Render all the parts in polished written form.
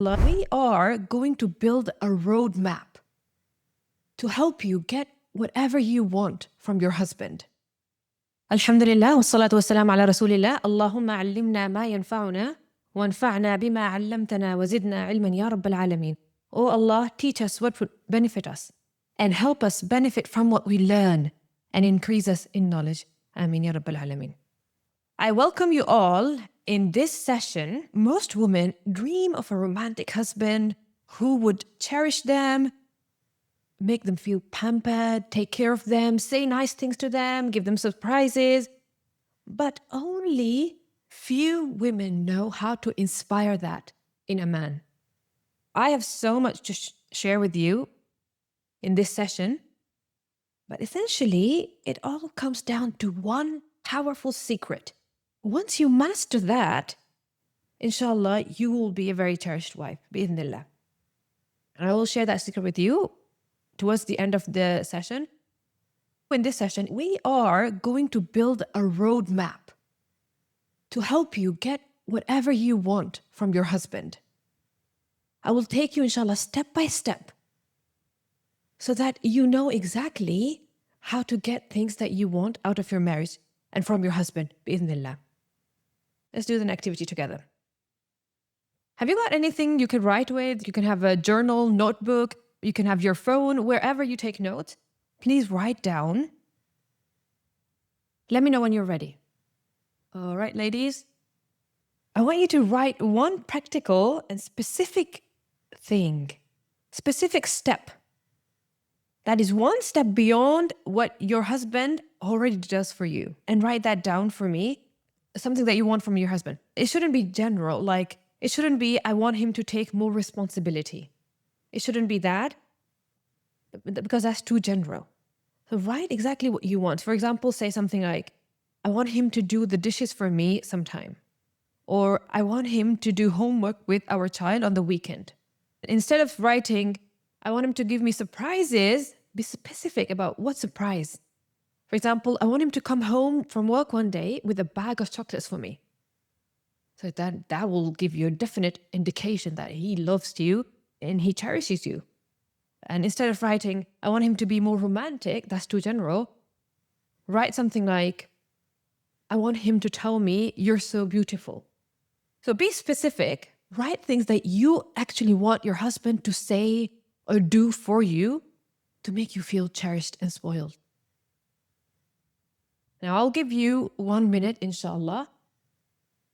We are going to build a roadmap to help you get whatever you want from your husband. Alhamdulillah, wassalatu wassalamu ala rasulillah. Allahumma allimna ma yanfa'una wanfa'na bima 'allamtana wa zidna ilman ya rabbal alameen. Oh Allah, teach us what would benefit us and help us benefit from what we learn and increase us in knowledge. Ameen ya rabbal alameen. I welcome you all in this session. Most women dream of a romantic husband who would cherish them, make them feel pampered, take care of them, say nice things to them, give them surprises. But only few women know how to inspire that in a man. I have so much to share with you in this session, but essentially it all comes down to one powerful secret. Once you master that, inshallah, you will be a very cherished wife, bi'idhnillah. And I will share that secret with you towards the end of the session. In this session, we are going to build a roadmap to help you get whatever you want from your husband. I will take you, inshallah, step by step so that you know exactly how to get things that you want out of your marriage and from your husband, bi'idhnillah. Let's do an activity together. Have you got anything you can write with? You can have a journal, notebook. You can have your phone, wherever you take notes. Please write down. Let me know when you're ready. All right, ladies. I want you to write one practical and specific thing, specific step. That is one step beyond what your husband already does for you. And write that down for me. Something that you want from your husband. It shouldn't be general, like it shouldn't be, I want him to take more responsibility. It shouldn't be that, because that's too general. So write exactly what you want. For example, say something like, I want him to do the dishes for me sometime. Or I want him to do homework with our child on the weekend. Instead of writing, I want him to give me surprises, be specific about what surprise. For example, I want him to come home from work one day with a bag of chocolates for me. So that will give you a definite indication that he loves you and he cherishes you. And instead of writing, I want him to be more romantic, that's too general, write something like, I want him to tell me you're so beautiful. So be specific. Write things that you actually want your husband to say or do for you to make you feel cherished and spoiled. Now, I'll give you 1 minute, inshallah,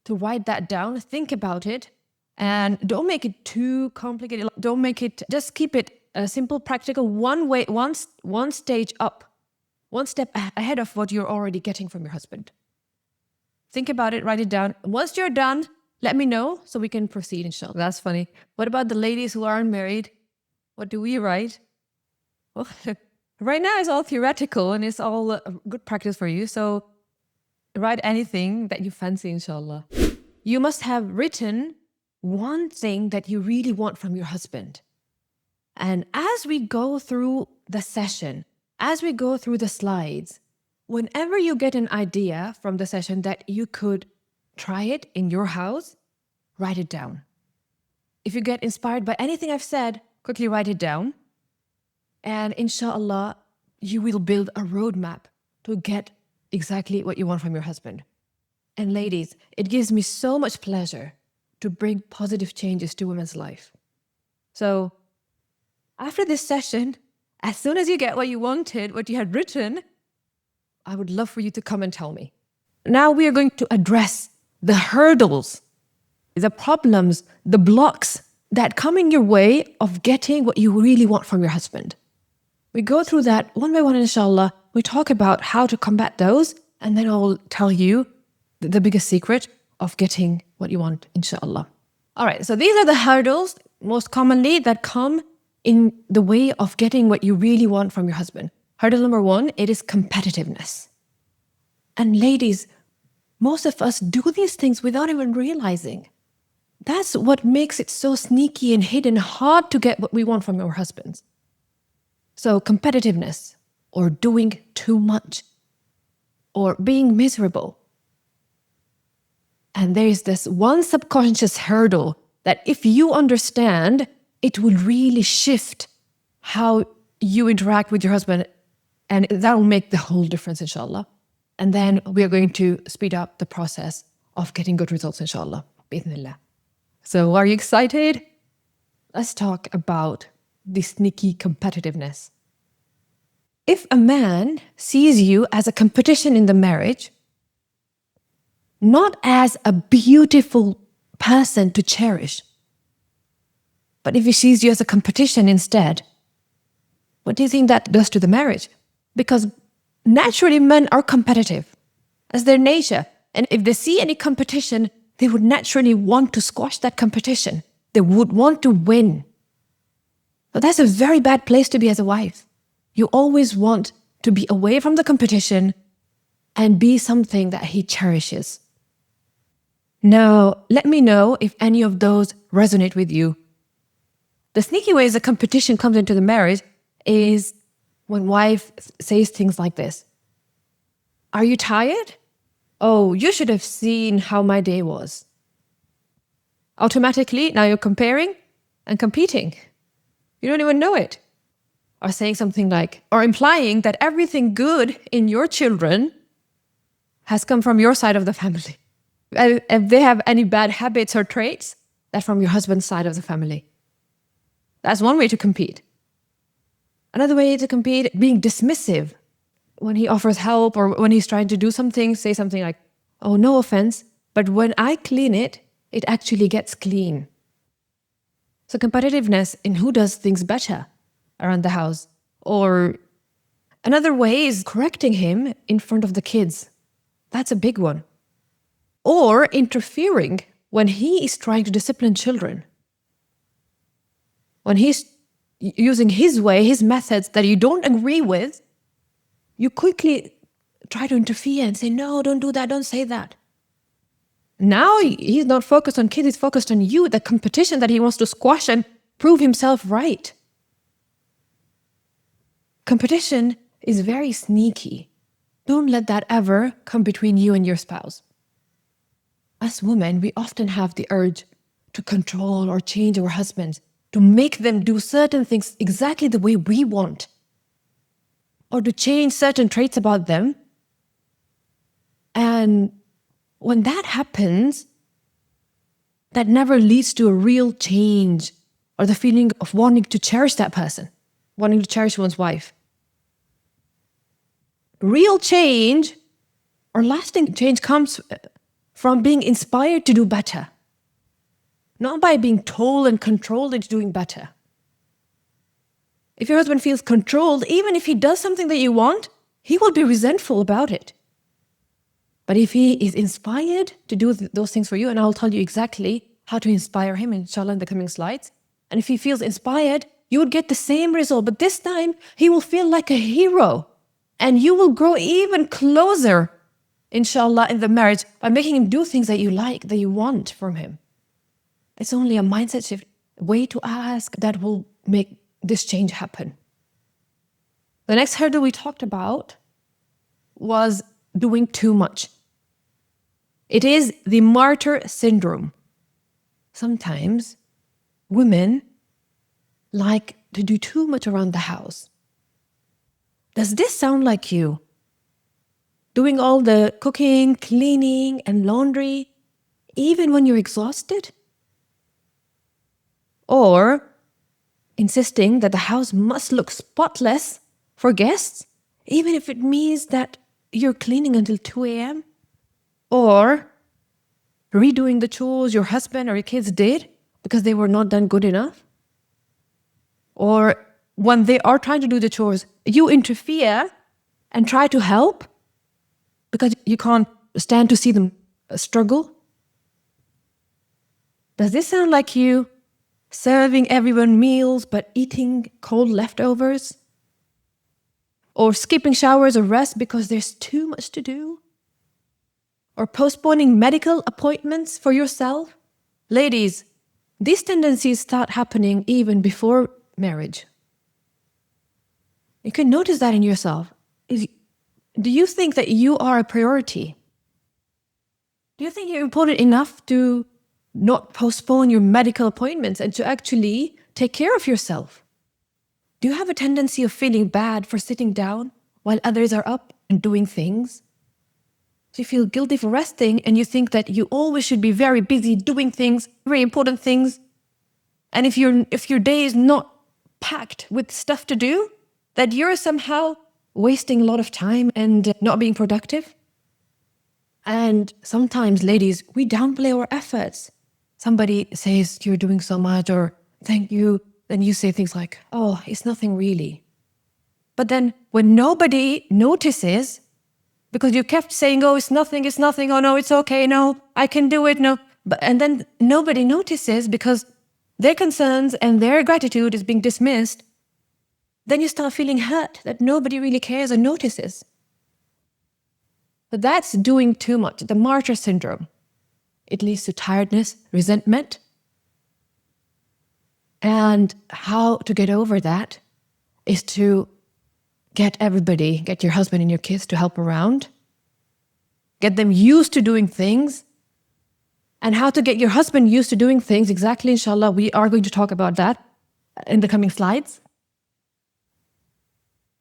to write that down. Think about it. And don't make it too complicated. Don't make it, just keep it simple, practical, one stage up, one step ahead of what you're already getting from your husband. Think about it, write it down. Once you're done, let me know so we can proceed, inshallah. That's funny. What about the ladies who aren't married? What do we write? Well, right now it's all theoretical and it's all good practice for you. So write anything that you fancy, inshallah. You must have written one thing that you really want from your husband. And as we go through the session, as we go through the slides, whenever you get an idea from the session that you could try it in your house, write it down. If you get inspired by anything I've said, quickly write it down. And inshallah, you will build a roadmap to get exactly what you want from your husband. And ladies, it gives me so much pleasure to bring positive changes to women's life. So after this session, as soon as you get what you wanted, what you had written, I would love for you to come and tell me. Now we are going to address the hurdles, the problems, the blocks that come in your way of getting what you really want from your husband. We go through that one by one, inshallah. We talk about how to combat those, and then I'll tell you the biggest secret of getting what you want, inshallah. All right, so these are the hurdles, most commonly, that come in the way of getting what you really want from your husband. Hurdle number 1, it is competitiveness. And ladies, most of us do these things without even realizing. That's what makes it so sneaky and hidden, hard to get what we want from our husbands. So competitiveness, or doing too much, or being miserable. And there is this one subconscious hurdle that if you understand, it will really shift how you interact with your husband, and that will make the whole difference, inshallah. And then we are going to speed up the process of getting good results, inshallah. Bismillah. So are you excited? Let's talk about the sneaky competitiveness. If a man sees you as a competition in the marriage, not as a beautiful person to cherish, but if he sees you as a competition instead, what do you think that does to the marriage? Because naturally men are competitive as their nature. And if they see any competition, they would naturally want to squash that competition. They would want to win. But that's a very bad place to be as a wife. You always want to be away from the competition and be something that he cherishes. Now, let me know if any of those resonate with you. The sneaky ways the competition comes into the marriage is when wife says things like this. Are you tired? Oh, you should have seen how my day was. Automatically, now you're comparing and competing. You don't even know it. Or saying something like, or implying that everything good in your children has come from your side of the family. If they have any bad habits or traits, that's from your husband's side of the family. That's one way to compete. Another way to compete, being dismissive. When he offers help or when he's trying to do something, say something like, oh, no offense, but when I clean it, it actually gets clean. So competitiveness in who does things better around the house. Or another way is correcting him in front of the kids. That's a big one. Or interfering when he is trying to discipline children. When he's using his way, his methods that you don't agree with, you quickly try to interfere and say, no, don't do that, don't say that. Now he's not focused on kids, he's focused on you, the competition that he wants to squash and prove himself right. Competition is very sneaky. Don't let that ever come between you and your spouse. As women, we often have the urge to control or change our husbands, to make them do certain things exactly the way we want, or to change certain traits about them. And when that happens, that never leads to a real change or the feeling of wanting to cherish that person, wanting to cherish one's wife. Real change or lasting change comes from being inspired to do better, not by being told and controlled into doing better. If your husband feels controlled, even if he does something that you want, he will be resentful about it. But if he is inspired to do those things for you, and I'll tell you exactly how to inspire him, inshallah, in the coming slides. And if he feels inspired, you would get the same result. But this time, he will feel like a hero. And you will grow even closer, inshallah, in the marriage by making him do things that you like, that you want from him. It's only a mindset shift, a way to ask that will make this change happen. The next hurdle we talked about was doing too much. It is the martyr syndrome. Sometimes women like to do too much around the house. Does this sound like you? Doing all the cooking, cleaning, and laundry, even when you're exhausted? Or insisting that the house must look spotless for guests, even if it means that you're cleaning until 2 a.m.? Or redoing the chores your husband or your kids did because they were not done good enough? Or when they are trying to do the chores, you interfere and try to help because you can't stand to see them struggle? Does this sound like you serving everyone meals but eating cold leftovers? Or skipping showers or rest because there's too much to do? Or postponing medical appointments for yourself? Ladies, these tendencies start happening even before marriage. You can notice that in yourself. Do you think that you are a priority? Do you think you're important enough to not postpone your medical appointments and to actually take care of yourself? Do you have a tendency of feeling bad for sitting down while others are up and doing things? Do you feel guilty for resting and you think that you always should be very busy doing things, very important things? And if your day is not packed with stuff to do, that you're somehow wasting a lot of time and not being productive? And sometimes, ladies, we downplay our efforts. Somebody says you're doing so much or thank you. Then you say things like, oh, it's nothing really. But then when nobody notices, because you kept saying, oh, it's nothing, oh no, it's okay, no, I can do it, no. And then nobody notices because their concerns and their gratitude is being dismissed. Then you start feeling hurt that nobody really cares or notices. But that's doing too much, the martyr syndrome. It leads to tiredness, resentment. And how to get over that is to get your husband and your kids to help around. Get them used to doing things. And how to get your husband used to doing things, exactly, inshallah, we are going to talk about that in the coming slides.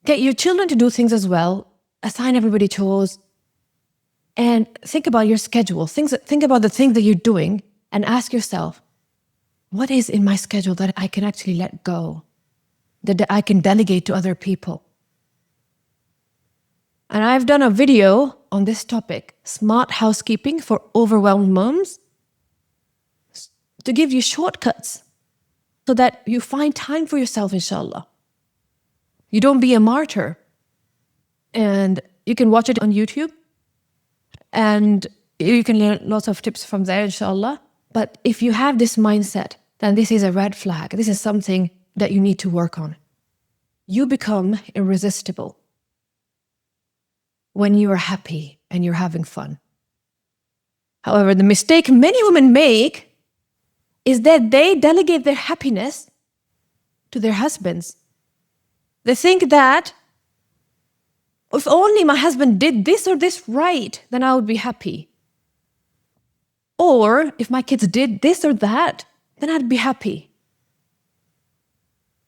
Get your children to do things as well. Assign everybody chores. And think about your schedule. Think about the things that you're doing and ask yourself, what is in my schedule that I can actually let go, that I can delegate to other people? And I've done a video on this topic, smart housekeeping for overwhelmed moms, to give you shortcuts so that you find time for yourself, inshallah. You don't be a martyr. And you can watch it on YouTube. And you can learn lots of tips from there, inshallah. But if you have this mindset, then this is a red flag. This is something that you need to work on. You become irresistible when you are happy and you're having fun. However, the mistake many women make is that they delegate their happiness to their husbands. They think that if only my husband did this or this right, then I would be happy. Or if my kids did this or that, then I'd be happy.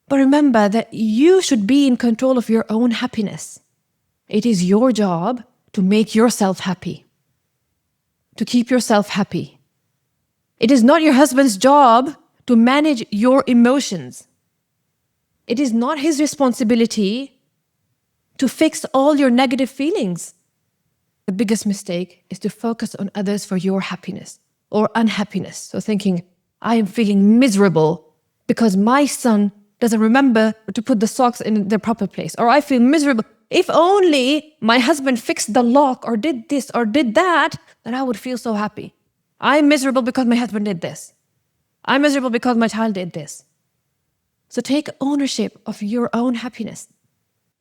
But remember that you should be in control of your own happiness. It is your job to make yourself happy, to keep yourself happy. It is not your husband's job to manage your emotions. It is not his responsibility to fix all your negative feelings. The biggest mistake is to focus on others for your happiness or unhappiness. So thinking, I am feeling miserable because my son doesn't remember to put the socks in their proper place. Or I feel miserable. If only my husband fixed the lock or did this or did that, then I would feel so happy. I'm miserable because my husband did this. I'm miserable because my child did this. So take ownership of your own happiness.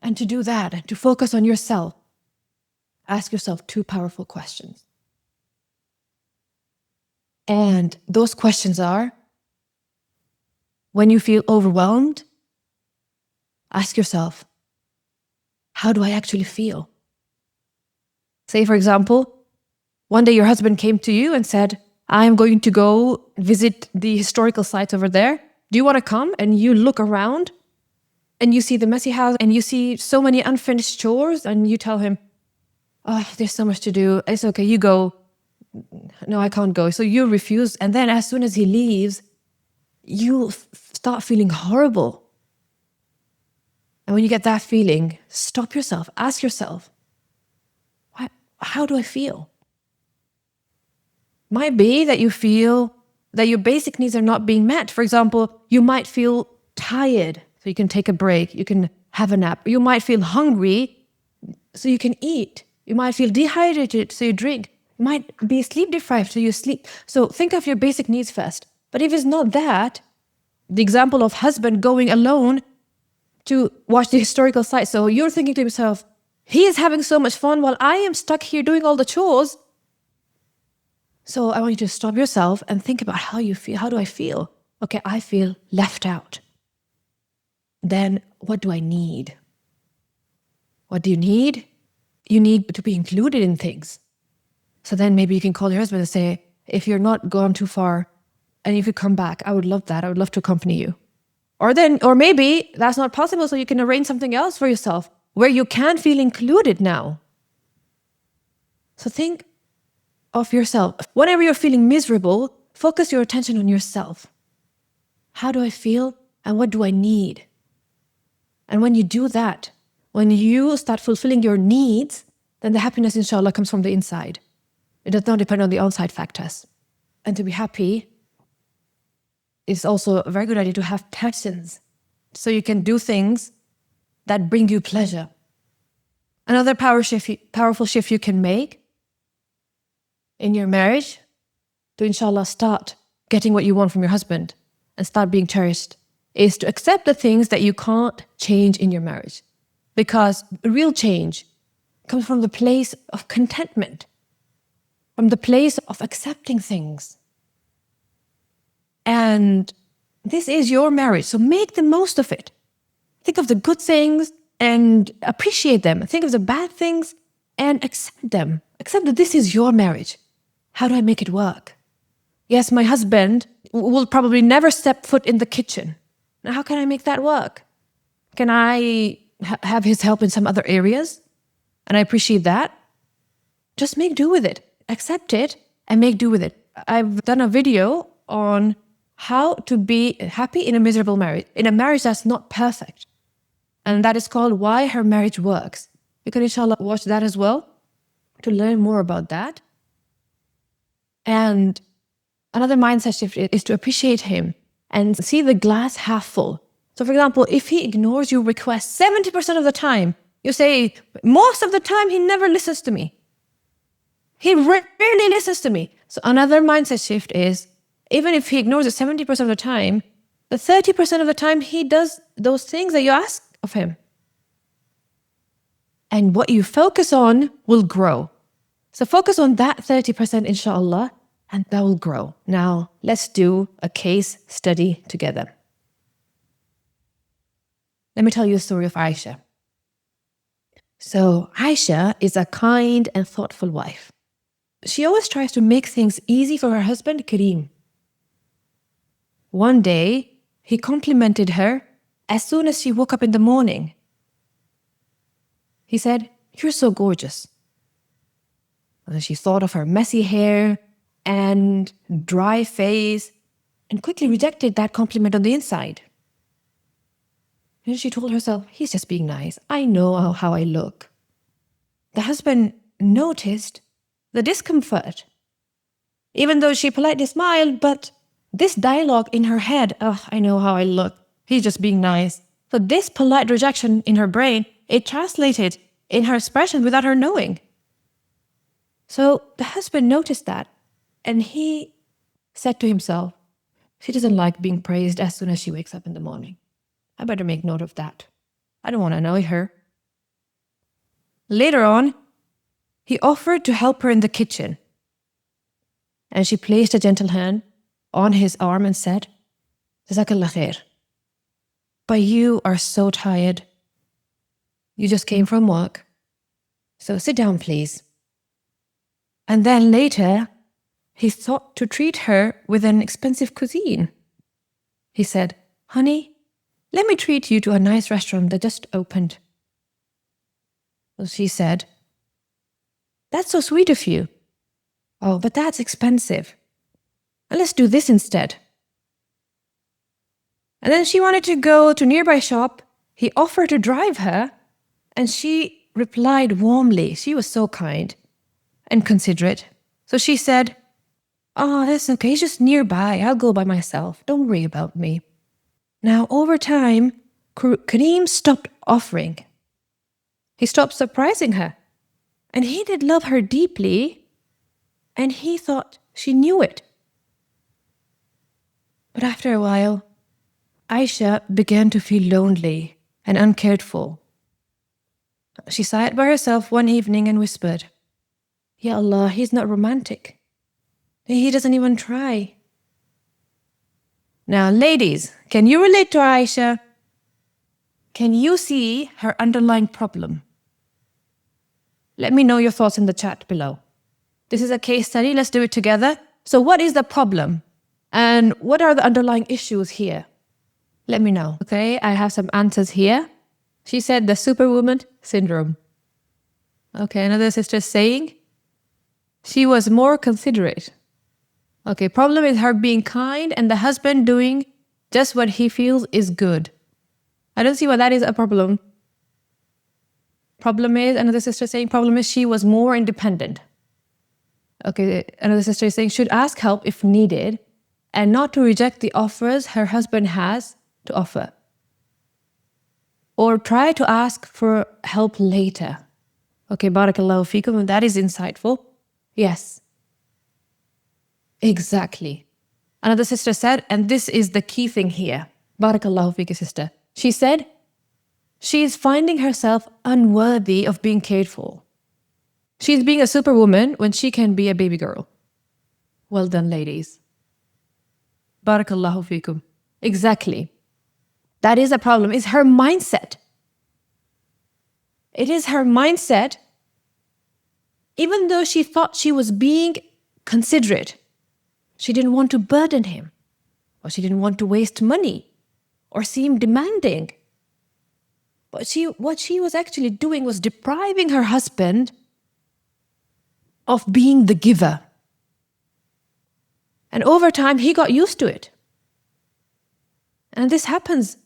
And to do that, and to focus on yourself, ask yourself 2 powerful questions. And those questions are, when you feel overwhelmed, ask yourself, how do I actually feel? Say, for example, one day your husband came to you and said, I am going to go visit the historical sites over there. Do you want to come? And you look around and you see the messy house and you see so many unfinished chores and you tell him, oh, there's so much to do. It's okay, you go. No, I can't go. So you refuse. And then as soon as he leaves, you start feeling horrible. And when you get that feeling, stop yourself. Ask yourself, how do I feel? Might be that you feel that your basic needs are not being met. For example, you might feel tired, so you can take a break. You can have a nap. You might feel hungry, so you can eat. You might feel dehydrated, so you drink. You might be sleep deprived, so you sleep. So think of your basic needs first. But if it's not that, the example of husband going alone to watch the historical site. So you're thinking to yourself, he is having so much fun while I am stuck here doing all the chores. So I want you to stop yourself and think about how you feel. How do I feel? Okay, I feel left out. Then what do I need? What do you need? You need to be included in things. So then maybe you can call your husband and say, if you're not gone too far, and if you come back, I would love that. I would love to accompany you. Or maybe that's not possible, so you can arrange something else for yourself where you can feel included now. So think of yourself. Whenever you're feeling miserable, focus your attention on yourself. How do I feel and what do I need? And when you do that, when you start fulfilling your needs, then the happiness, inshallah, comes from the inside. It does not depend on the outside factors. And to be happy, it's also a very good idea to have passions, so you can do things that bring you pleasure. Another powerful shift you can make in your marriage to, inshallah, start getting what you want from your husband and start being cherished is to accept the things that you can't change in your marriage. Because real change comes from the place of contentment, from the place of accepting things. And this is your marriage, so make the most of it. Think of the good things and appreciate them. Think of the bad things and accept them. Accept that this is your marriage. How do I make it work? Yes, my husband will probably never step foot in the kitchen. Now, how can I make that work? Can I have his help in some other areas? And I appreciate that. Just make do with it. Accept it and make do with it. I've done a video on how to be happy in a miserable marriage, in a marriage that's not perfect. And that is called Why Her Marriage Works. You can, inshallah, watch that as well to learn more about that. And another mindset shift is to appreciate him and see the glass half full. So, for example, if he ignores your request 70% of the time, you say, most of the time he never listens to me. He rarely listens to me. So another mindset shift is, even if he ignores it 70% of the time, the 30% of the time he does those things that you ask of him. And what you focus on will grow. So focus on that 30%, inshallah, and that will grow. Now, let's do a case study together. Let me tell you the story of Aisha. So Aisha is a kind and thoughtful wife. She always tries to make things easy for her husband, Kareem. One day, he complimented her as soon as she woke up in the morning. He said, "You're so gorgeous." And then she thought of her messy hair and dry face and quickly rejected that compliment on the inside. And she told herself, he's just being nice. I know how I look. The husband noticed the discomfort. Even though she politely smiled, but this dialogue in her head, I know how I look. He's just being nice. So this polite rejection in her brain, it translated in her expression without her knowing. So the husband noticed that, and he said to himself, she doesn't like being praised as soon as she wakes up in the morning. I better make note of that. I don't want to annoy her. Later on, he offered to help her in the kitchen, and she placed a gentle hand on his arm and said, "Jazakallah khair. But you are so tired. You just came from work. So sit down, please." And then later, he thought to treat her with an expensive cuisine. He said, "Honey, let me treat you to a nice restaurant that just opened." Well, she said, "That's so sweet of you." "Oh, but that's expensive. And let's do this instead." And then she wanted to go to a nearby shop. He offered to drive her, and she replied warmly. She was so kind and considerate. So she said, "Oh, that's okay. It's just nearby. I'll go by myself. Don't worry about me." Now, over time, Kareem stopped offering. He stopped surprising her. And he did love her deeply, and he thought she knew it. But after a while, Aisha began to feel lonely and uncared for. She sat by herself one evening and whispered, "Ya Allah, he's not romantic. He doesn't even try." Now, ladies, can you relate to Aisha? Can you see her underlying problem? Let me know your thoughts in the chat below. This is a case study. Let's do it together. So what is the problem? And what are the underlying issues here? Let me know. Okay, I have some answers here. She said the superwoman syndrome. Okay, another sister saying she was more considerate. Okay, problem is her being kind and the husband doing just what he feels is good. I don't see why that is a problem. Problem is, another sister saying, problem is she was more independent. Okay, another sister is saying, should ask help if needed and not to reject the offers her husband has to offer. Or try to ask for help later. Okay, barakallahu feekum, that is insightful. Yes. Exactly. Another sister said, and this is the key thing here. Barakallahu feekum, sister. She said, she is finding herself unworthy of being cared for. She's being a superwoman when she can be a baby girl. Well done, ladies. Barakallahu feekum. Exactly. That is a problem. It's her mindset. It is her mindset. Even though she thought she was being considerate, she didn't want to burden him, or she didn't want to waste money, or seem demanding. But what she was actually doing was depriving her husband of being the giver. And over time, he got used to it. And this happens.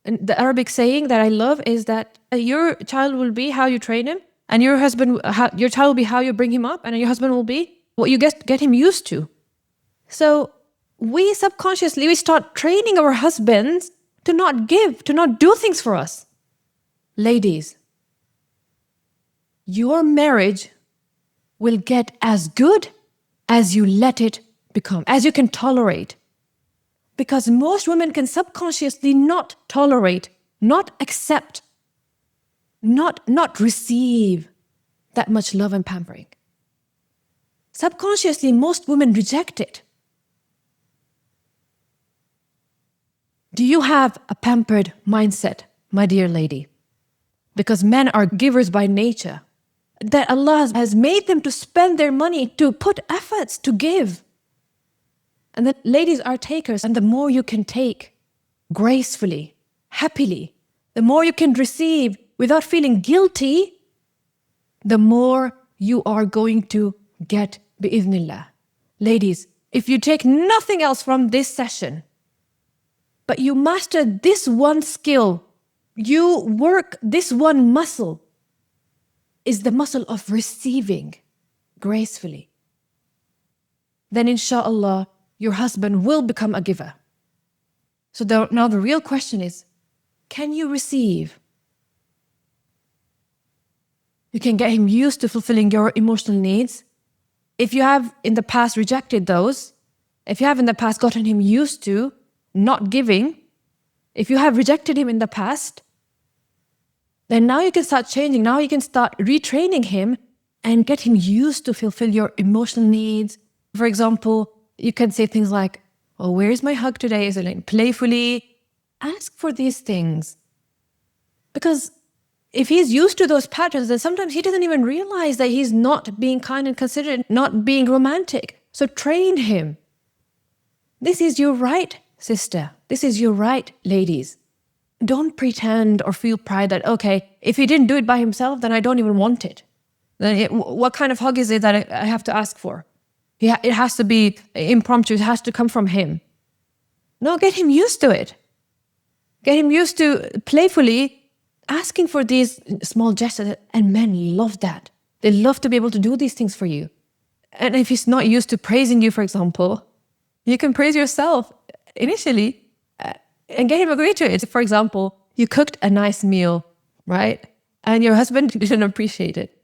And the Arabic saying that I love is that your child will be how you train him, and your child will be how you bring him up, and your husband will be what you get him used to. So we subconsciously, we start training our husbands to not give, to not do things for us. Ladies, your marriage will get as good as you let it become, as you can tolerate. Because most women can subconsciously not tolerate, not accept, not receive that much love and pampering. Subconsciously, most women reject it. Do you have a pampered mindset, my dear lady? Because men are givers by nature. That Allah has made them to spend their money, to put efforts, to give. And that ladies are takers, and the more you can take gracefully, happily, the more you can receive without feeling guilty, the more you are going to get bi'idhnillah. Ladies, if you take nothing else from this session, but you master this one skill, you work this one muscle, is the muscle of receiving gracefully, then inshallah, your husband will become a giver. So now the real question is, can you receive? You can get him used to fulfilling your emotional needs. If you have in the past rejected those, if you have in the past gotten him used to not giving, if you have rejected him in the past, then now you can start changing. Now you can start retraining him and get him used to fulfill your emotional needs. For example, you can say things like, oh, where is my hug today? Is it like playfully? Ask for these things. Because if he's used to those patterns, then sometimes he doesn't even realize that he's not being kind and considerate, not being romantic. So train him. This is your right, sister. This is your right, ladies. Don't pretend or feel pride that, okay, if he didn't do it by himself, then I don't even want it. Then what kind of hug is it that I have to ask for? It has to be impromptu. It has to come from him. No, get him used to it. Get him used to playfully asking for these small gestures. And men love that. They love to be able to do these things for you. And if he's not used to praising you, for example, you can praise yourself initially and get him agree to it. For example, you cooked a nice meal, right? And your husband didn't appreciate it.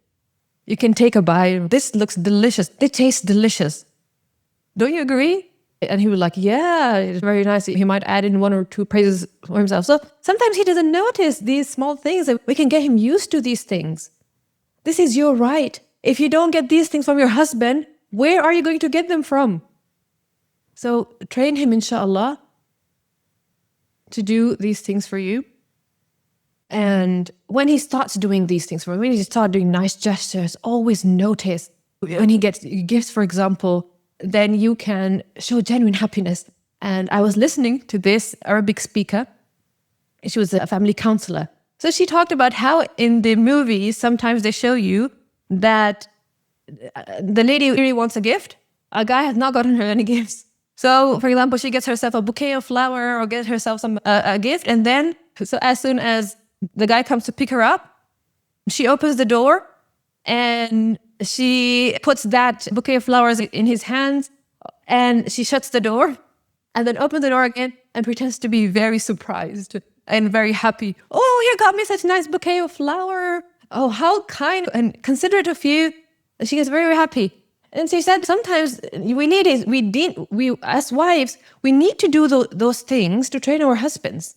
You can take a bite. This looks delicious. It tastes delicious. Don't you agree? And he was like, yeah, it's very nice. He might add in one or two praises for himself. So sometimes he doesn't notice these small things. We can get him used to these things. This is your right. If you don't get these things from your husband, where are you going to get them from? So train him, inshallah, to do these things for you. And when he starts doing these things for you, when he starts doing nice gestures, always notice when he gets gifts, for example, then you can show genuine happiness. And I was listening to this Arabic speaker. She was a family counselor. So she talked about how in the movies, sometimes they show you that the lady really wants a gift. A guy has not gotten her any gifts. So, for example, she gets herself a bouquet of flower or gets herself a gift. And then, so as soon as the guy comes to pick her up, she opens the door and she puts that bouquet of flowers in his hands and she shuts the door and then opens the door again and pretends to be very surprised and very happy. Oh, you got me such a nice bouquet of flower. Oh, how kind and considerate of you. She gets very, very happy. And she said, sometimes we as wives, we need to do those things to train our husbands,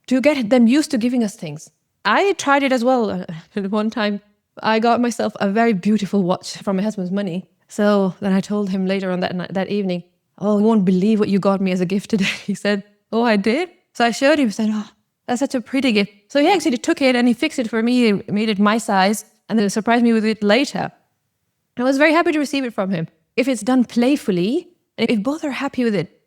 to get them used to giving us things. I tried it as well. One time, I got myself a very beautiful watch from my husband's money. So then I told him later on that evening, oh, you won't believe what you got me as a gift today. He said, oh, I did? So I showed him, he said, oh, that's such a pretty gift. So he actually took it and he fixed it for me, he made it my size, and then surprised me with it later. I was very happy to receive it from him. If it's done playfully, if both are happy with it,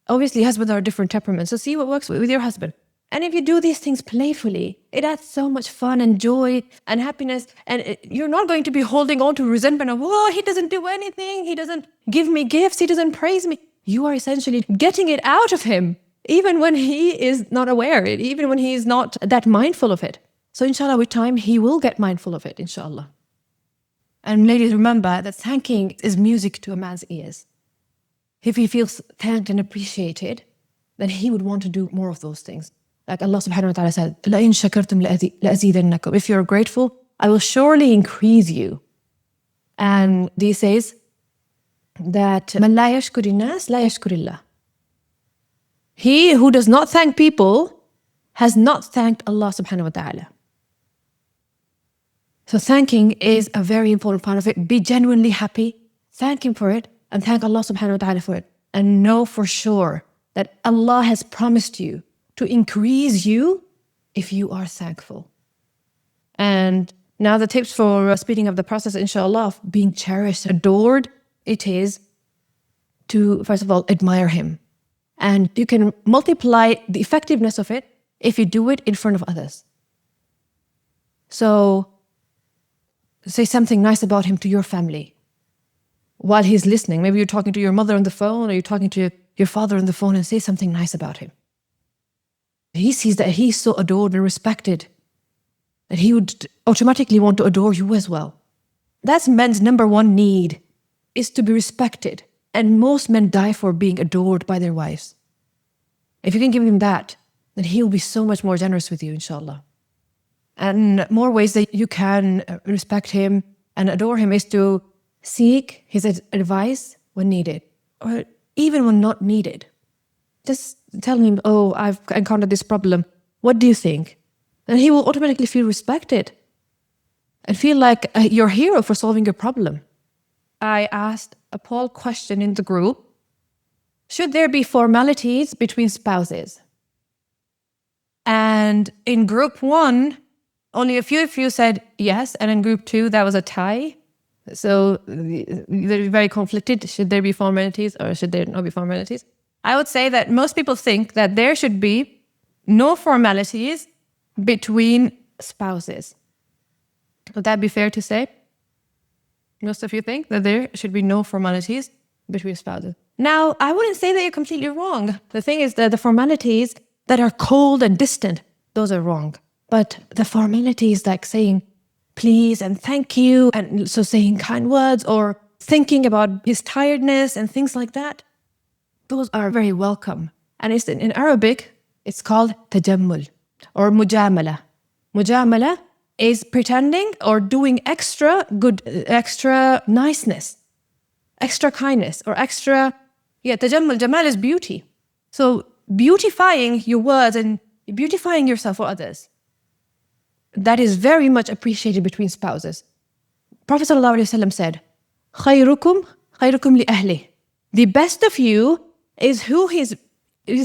obviously husbands are different temperaments, so see what works with your husband. And if you do these things playfully, it adds so much fun and joy and happiness. And you're not going to be holding on to resentment of, oh, he doesn't do anything. He doesn't give me gifts. He doesn't praise me. You are essentially getting it out of him, even when he is not aware, even when he is not that mindful of it. So inshallah, with time, he will get mindful of it, inshallah. And ladies, remember that thanking is music to a man's ears. If he feels thanked and appreciated, then he would want to do more of those things. Like Allah subhanahu wa ta'ala said, لَإِن شَكَرْتُمْ لَأَزِيدَنَّكُمْ. If you're grateful, I will surely increase you. And he says that مَنْ لَا يَشْكُرِ النَّاسِ لَا يَشْكُرِ اللَّهِ. He who does not thank people has not thanked Allah subhanahu wa ta'ala. So thanking is a very important part of it. Be genuinely happy, thank Him for it, and thank Allah subhanahu wa ta'ala for it. And know for sure that Allah has promised you to increase you if you are thankful. And now the tips for speeding up the process, inshallah, of being cherished, adored, it is to, first of all, admire Him. And you can multiply the effectiveness of it if you do it in front of others. So, say something nice about him to your family while he's listening. Maybe you're talking to your mother on the phone or you're talking to your father on the phone, and say something nice about him. He sees that he's so adored and respected that he would automatically want to adore you as well. That's men's number one need, is to be respected. And most men die for being adored by their wives. If you can give him that, then he'll be so much more generous with you, inshallah. And more ways that you can respect him and adore him is to seek his advice when needed, or even when not needed. Just tell him, oh, I've encountered this problem. What do you think? And he will automatically feel respected and feel like your hero for solving your problem. I asked a poll question in the group. Should there be formalities between spouses? And in group 1, only a few of you said yes, and in group 2, that was a tie. So they're very conflicted. Should there be formalities or should there not be formalities? I would say that most people think that there should be no formalities between spouses. Would that be fair to say? Most of you think that there should be no formalities between spouses. Now, I wouldn't say that you're completely wrong. The thing is that the formalities that are cold and distant, those are wrong. But the formalities like saying please and thank you, and so saying kind words or thinking about his tiredness and things like that, those are very welcome. And it's in Arabic, it's called tajammul or mujamala. Mujamala is pretending or doing extra good, extra niceness, extra kindness, or extra, tajammul, jamal is beauty. So beautifying your words and beautifying yourself for others, that is very much appreciated between spouses. Prophet ﷺ said, خَيْرُكُمْ خَيْرُكُمْ لِأَهْلِهِ. The best of you is who is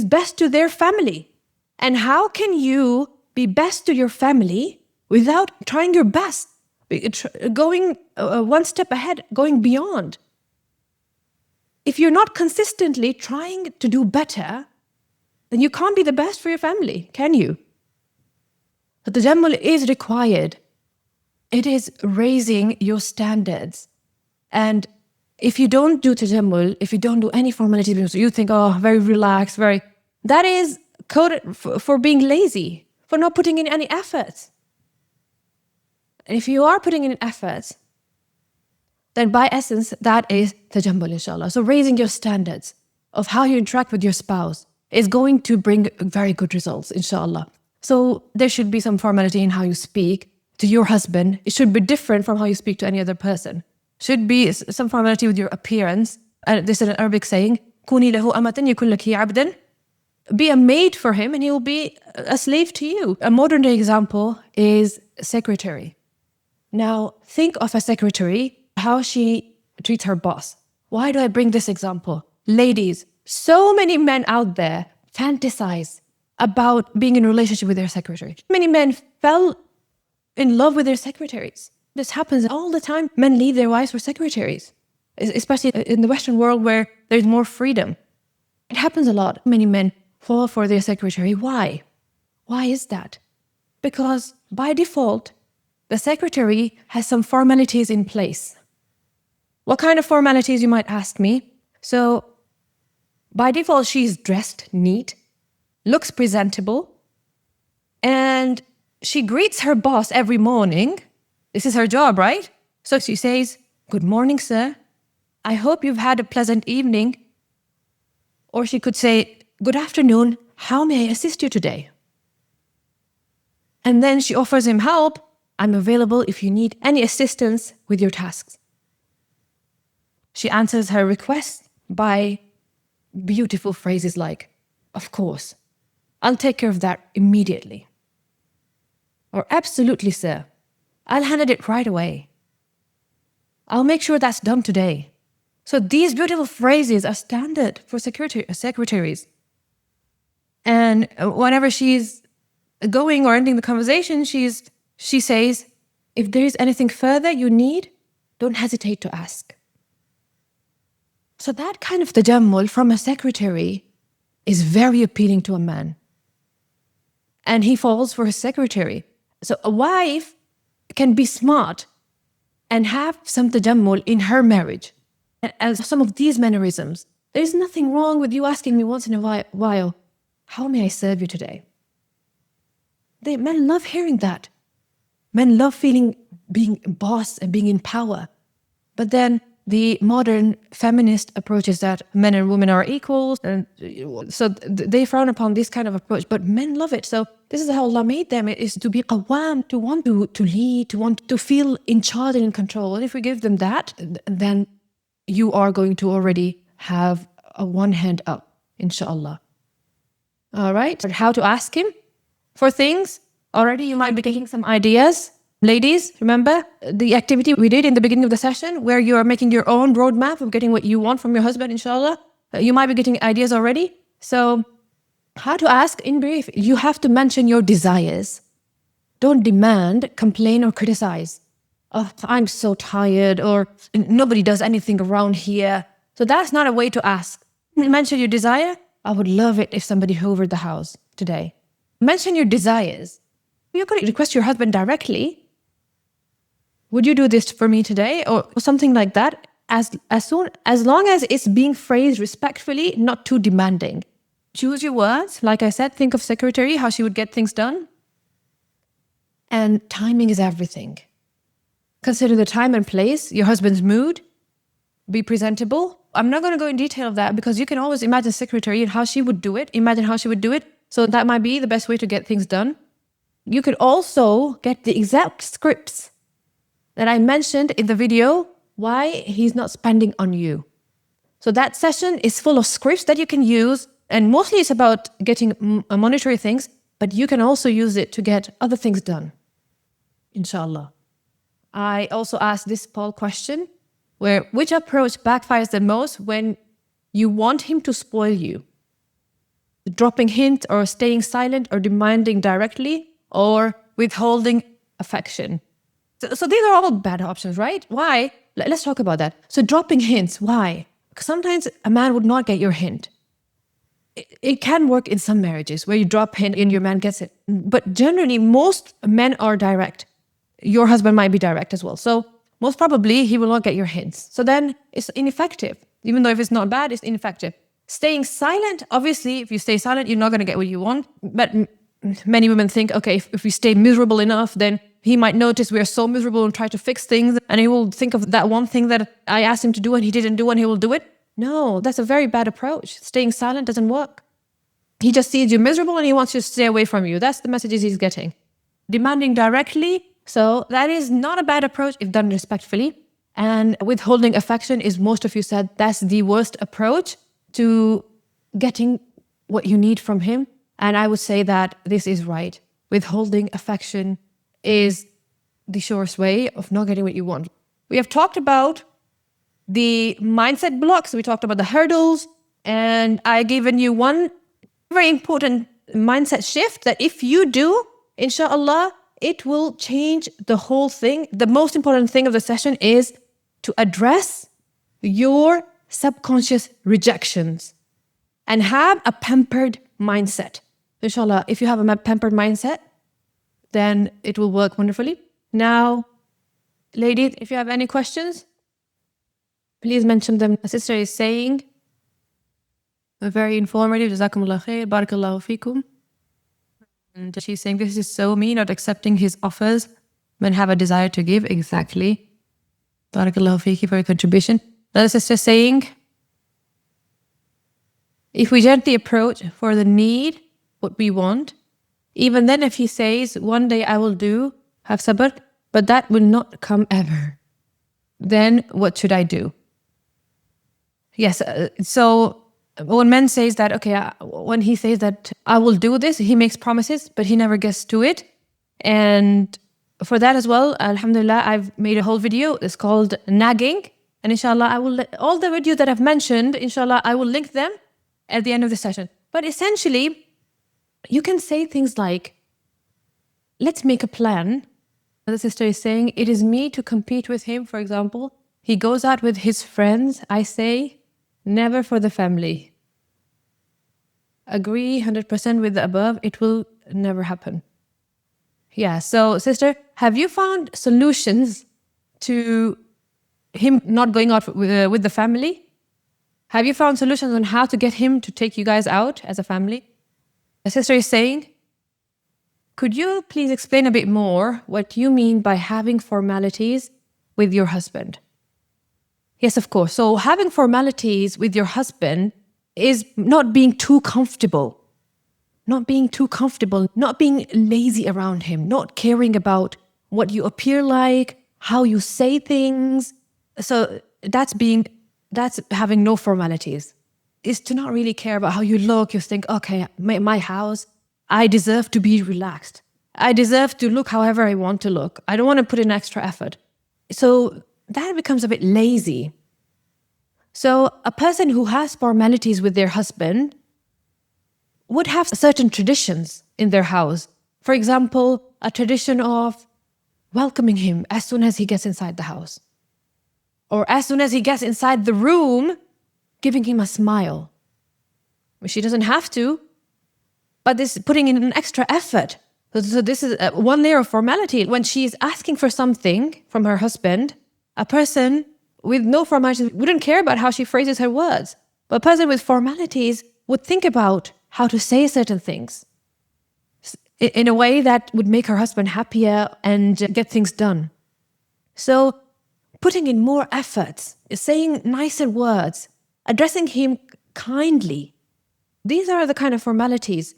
best to their family. And how can you be best to your family without trying your best, going one step ahead, going beyond? if you're not consistently trying to do better, then you can't be the best for your family, can you? But tajammul is required. It is raising your standards. And if you don't do tajammul, if you don't do any formalities, you think, oh, very relaxed, that is coded for being lazy, for not putting in any effort. And if you are putting in effort, then by essence, that is tajammul, inshallah. So raising your standards of how you interact with your spouse is going to bring very good results, inshallah. So there should be some formality in how you speak to your husband. It should be different from how you speak to any other person. Should be some formality with your appearance. And this is an Arabic saying, كوني له أمة يكن لك عبدا. Be a maid for him and he will be a slave to you. A modern day example is secretary. Now, think of a secretary, how she treats her boss. Why do I bring this example? Ladies, so many men out there fantasize about being in a relationship with their secretary. Many men fell in love with their secretaries. This happens all the time. Men leave their wives for secretaries, especially in the Western world where there's more freedom. It happens a lot. Many men fall for their secretary. Why? Why is that? Because by default, the secretary has some formalities in place. What kind of formalities, you might ask me? So, by default, she's dressed neat, looks presentable, and she greets her boss every morning. This is her job, right? So she says, "Good morning, sir. I hope you've had a pleasant evening." Or she could say, "Good afternoon. How may I assist you today?" And then she offers him help. "I'm available if you need any assistance with your tasks." She answers her request by beautiful phrases like, "Of course, I'll take care of that immediately." Or, "Absolutely, sir. I'll handle it right away. I'll make sure that's done today." So these beautiful phrases are standard for secretaries. And whenever she's going or ending the conversation, she says, "If there is anything further you need, don't hesitate to ask." So that kind of tajammul from a secretary is very appealing to a man. And he falls for his secretary. So a wife can be smart and have some tajammul in her marriage. And some of these mannerisms, there's nothing wrong with you asking me once in a while, "How may I serve you today?" Men love hearing that. Men love being boss and being in power. But then the modern feminist approach is that men and women are equals. And so they frown upon this kind of approach, but men love it. So this is how Allah made them. It is to be qawwam, to want to lead, to want to feel in charge and in control. And if we give them that, then you are going to already have a one hand up, inshallah. All right. But how to ask him for things? Already you might be taking some ideas. Ladies, remember the activity we did in the beginning of the session where you are making your own roadmap of getting what you want from your husband, inshallah. You might be getting ideas already. So how to ask in brief? You have to mention your desires. Don't demand, complain, or criticize. "Oh, I'm so tired," or "Nobody does anything around here." So that's not a way to ask. Mention your desire. "I would love it if somebody hoovered the house today." Mention your desires. You could request your husband directly. "Would you do this for me today?" Or something like that. As long as it's being phrased respectfully, not too demanding. Choose your words. Like I said, think of secretary, how she would get things done. And timing is everything. Consider the time and place, your husband's mood, be presentable. I'm not going to go in detail of that because you can always imagine secretary and how she would do it. Imagine how she would do it. So that might be the best way to get things done. You could also get the exact scripts that I mentioned in the video, why he's not spending on you. So that session is full of scripts that you can use, and mostly it's about getting monetary things, but you can also use it to get other things done, inshallah. I also asked this poll question, which approach backfires the most when you want him to spoil you? Dropping hint or staying silent or demanding directly or withholding affection. So these are all bad options, right? Why? Let's talk about that. So dropping hints, why? Sometimes a man would not get your hint. It can work in some marriages where you drop hint and your man gets it. But generally, most men are direct. Your husband might be direct as well. So most probably he will not get your hints. So then it's ineffective. Even though if it's not bad, it's ineffective. Staying silent, obviously, if you stay silent, you're not going to get what you want. But many women think, okay, if we stay miserable enough, then he might notice we're so miserable and try to fix things. And he will think of that one thing that I asked him to do and he didn't do and he will do it. No, that's a very bad approach. Staying silent doesn't work. He just sees you miserable and he wants you to stay away from you. That's the messages he's getting. Demanding directly. So that is not a bad approach if done respectfully. And withholding affection is, most of you said, that's the worst approach to getting what you need from him. And I would say that this is right. Withholding affection is the surest way of not getting what you want. We have talked about the mindset blocks. We talked about the hurdles. And I given you one very important mindset shift that if you do, inshallah, it will change the whole thing. The most important thing of the session is to address your subconscious rejections and have a pampered mindset. Inshallah, if you have a pampered mindset, then it will work wonderfully. Now, ladies, if you have any questions, please mention them. My sister is saying, very informative, Jazakumullah khair, Barakallahu feekum. And she's saying, this is so me, not accepting his offers when have a desire to give. Exactly. Barakallahu feeki for your contribution. Another sister saying, if we gently approach for the need, what we want, even then if he says, one day I will do, have sabr, but that will not come ever, then what should I do? Yes, so when men says that, okay, when he says that I will do this, he makes promises, but he never gets to it. And for that as well, alhamdulillah, I've made a whole video. It's called nagging. And inshallah, I will all the videos that I've mentioned, inshallah, I will link them at the end of the session. But essentially, you can say things like, let's make a plan. The sister is saying, it is me to compete with him, for example. He goes out with his friends. I say, never for the family. Agree 100% with the above. It will never happen. Yeah, so sister, have you found solutions to him not going out with the family? Have you found solutions on how to get him to take you guys out as a family? The sister is saying, could you please explain a bit more what you mean by having formalities with your husband? Yes, of course. So having formalities with your husband is not being too comfortable. Not being too comfortable, not being lazy around him, not caring about what you appear like, how you say things. So that's having no formalities. Is to not really care about how you look. You think, okay, my house, I deserve to be relaxed. I deserve to look however I want to look. I don't want to put in extra effort. So that becomes a bit lazy. So a person who has formalities with their husband would have certain traditions in their house. For example, a tradition of welcoming him as soon as he gets inside the house. Or as soon as he gets inside the room, giving him a smile. She doesn't have to, but this putting in an extra effort. So this is one layer of formality. When she's asking for something from her husband, a person with no formalities wouldn't care about how she phrases her words. But a person with formalities would think about how to say certain things in a way that would make her husband happier and get things done. So putting in more efforts, saying nicer words, addressing him kindly. These are the kind of formalities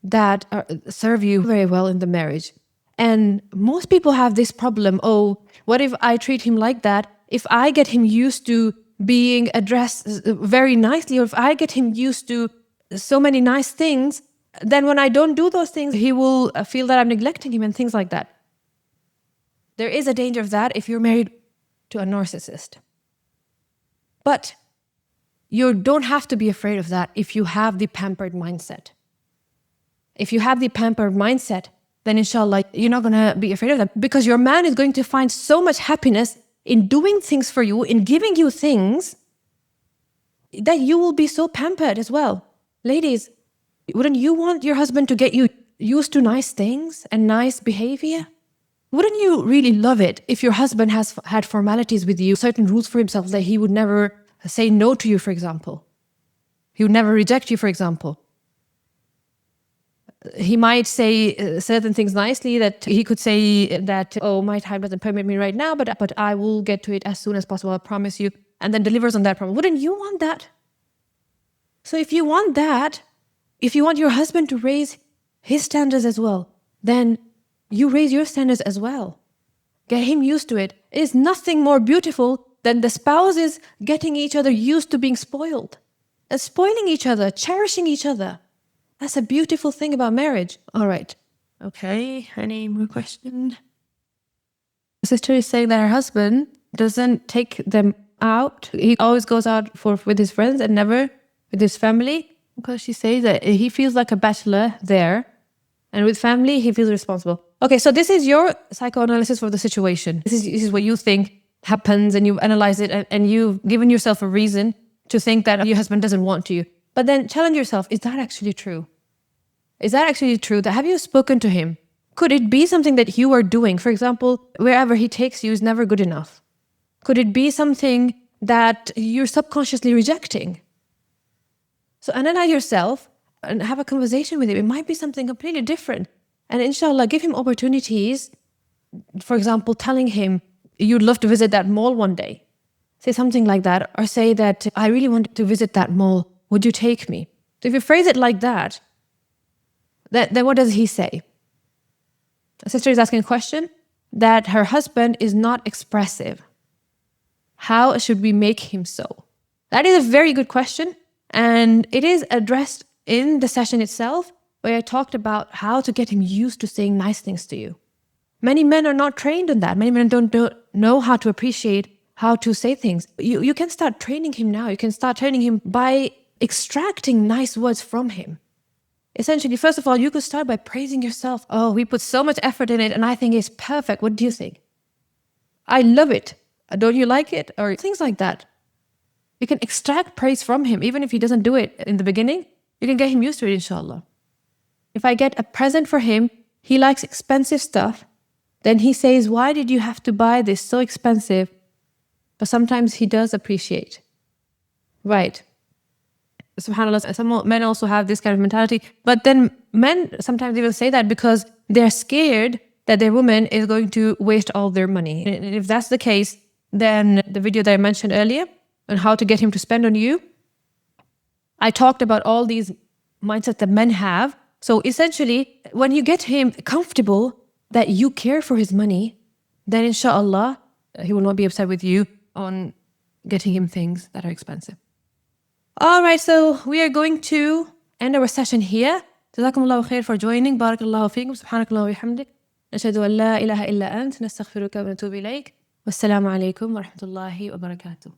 that serve you very well in the marriage. And most people have this problem, oh, what if I treat him like that? If I get him used to being addressed very nicely, or if I get him used to so many nice things, then when I don't do those things, he will feel that I'm neglecting him and things like that. There is a danger of that if you're married to a narcissist. But you don't have to be afraid of that if you have the pampered mindset. If you have the pampered mindset, then inshallah, you're not going to be afraid of that, because your man is going to find so much happiness in doing things for you, in giving you things, that you will be so pampered as well. Ladies, wouldn't you want your husband to get you used to nice things and nice behavior? Wouldn't you really love it if your husband has had formalities with you, certain rules for himself, that he would never say no to you, for example? He would never reject you, for example. He might say certain things nicely, that he could say that, oh, my time doesn't permit me right now, but I will get to it as soon as possible, I promise you, and then delivers on that promise. Wouldn't you want that? So if you want that, if you want your husband to raise his standards as well, then you raise your standards as well. Get him used to it. It is nothing more beautiful than the spouses getting each other used to being spoiled, and spoiling each other, cherishing each other. That's a beautiful thing about marriage. All right. Okay, any more questions? The sister is saying that her husband doesn't take them out. He always goes out with his friends and never with his family, because she says that he feels like a bachelor there, and with family he feels responsible. Okay, so this is your psychoanalysis for the situation. This is what you think happens, and you've analyzed it, and you've given yourself a reason to think that your husband doesn't want you. But then challenge yourself, is that actually true? Is that actually true? Have you spoken to him? Could it be something that you are doing? For example, wherever he takes you is never good enough. Could it be something that you're subconsciously rejecting? So analyze yourself and have a conversation with him. It might be something completely different. And inshallah, give him opportunities. For example, telling him you'd love to visit that mall one day. Say something like that. Or say that, I really want to visit that mall. Would you take me? So if you phrase it like that, then what does he say? The sister is asking a question that her husband is not expressive. How should we make him so? That is a very good question. And it is addressed in the session itself, where I talked about how to get him used to saying nice things to you. Many men are not trained in that. Many men don't know how to appreciate how to say things. You can start training him now. You can start training him by extracting nice words from him. Essentially, first of all, you could start by praising yourself. Oh, we put so much effort in it, and I think it's perfect. What do you think? I love it. Don't you like it? Or things like that. You can extract praise from him, even if he doesn't do it in the beginning. You can get him used to it, inshallah. If I get a present for him, he likes expensive stuff, then he says, why did you have to buy this so expensive? But sometimes he does appreciate. Right. SubhanAllah, some men also have this kind of mentality. But then men sometimes even say that because they're scared that their woman is going to waste all their money. And if that's the case, then the video that I mentioned earlier on how to get him to spend on you, I talked about all these mindsets that men have. So essentially, when you get him comfortable that you care for his money, then inshallah, he will not be upset with you on getting him things that are expensive. All right, so we are going to end our session here. Jazakumullahu khair for joining. Barakallahu feekum. Subhanakallah wa bihamdik. Nashhadu an la ilaha illa ant. Nastaghfiruka wa natubu ilayk. Wassalamu alaikum wa rahmatullahi wa barakatuh.